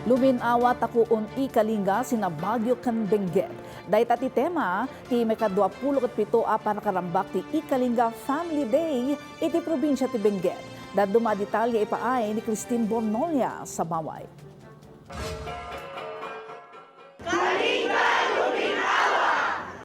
Luminawa takuon ikalinga sina Bagyo ken Benguet. Dayta ti tema ti meka-27 para karambak ti Ikalinga Family Day iti probinsya ti Benguet. Daduma detalye ipaay ni Christine Bornolia sa Baway.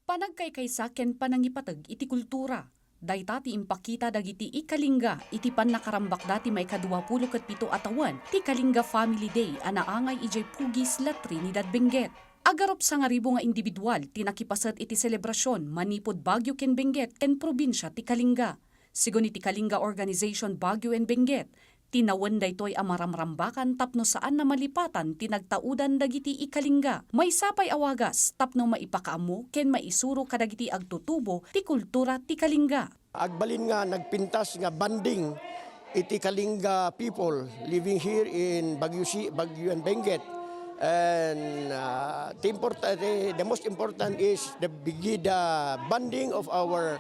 Panagkaykaysa ken panangipateg iti kultura. Dayta ti impakita dagiti Ikalinga iti pannakarambak dati may ka-27 atawan ti Kalinga Family Day anaangay ijay Pugis la Trinidad Benguet. Agarop sa ngaribo nga individual tinakipasat iti selebrasyon manipod Bagyo ken Benguet ken probinsya ti Kalinga. Sigon iti Kalinga Organization Bagyo and Benguet, tinawen daytoy amaramrambakan tapno saan na malipatan tinagtaudan dagiti Ikalinga. May sapay awagas tapno maipakaamo ken maisuro kadagiti agtutubo ti kultura ti Kalinga. Agbalin nga nagpintas nga banding iti Kalinga people living here in Bagyo and Benguet. And the most important is the banding of our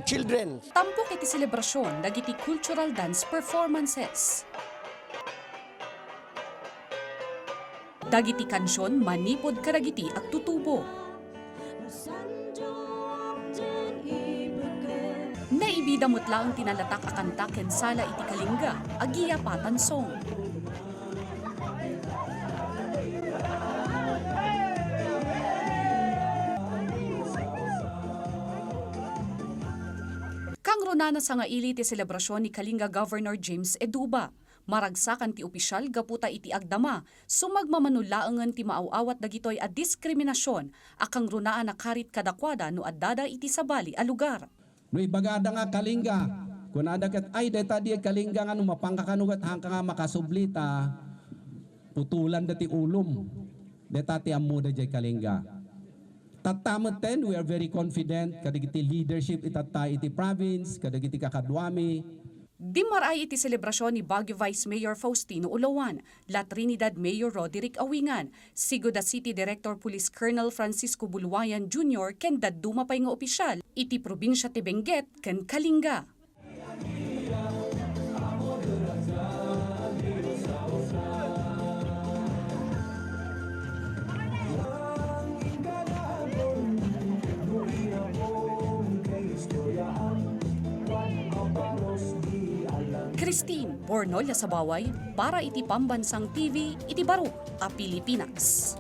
children. Tampok iti selebrasyon dagiti cultural dance performances. Dagiti kansyon manipod kadagiti agtutubo. Naibidamot lang tinalatak akanta ken sala iti Kalinga agiya patan song. Kang runana sa nga ili ti selebrasyon ni Kalinga Governor James Eduba. Maragsakan ti opisyal gaputa iti agdama, sumagmamanulaangan ti maaawat dagitoy a diskriminasyon, akang runaan na karit kadakwada no addada iti sabali a lugar. No ibagada nga Kalinga, kung adagat ay deta di Kalinga nga no mapangkakanugat hangka nga makasublita, putulan dati ulom, deta ti amuda jay Kalinga. Tatamot ten, we are very confident kadagiti leadership itatay iti province, kadagiti kakadwami. Dimaray iti selebrasyon ni Baguio Vice Mayor Faustino Ulawan, La Trinidad Mayor Roderick Awingan, Sigoda City Director Police Colonel Francisco Buluwayan Jr. ken daduma pay nga opisyal iti probinsya ti Benguet ken Kalinga. Christine Bornolia sa Baway para iti Pambansang TV iti Baro a Pilipinas.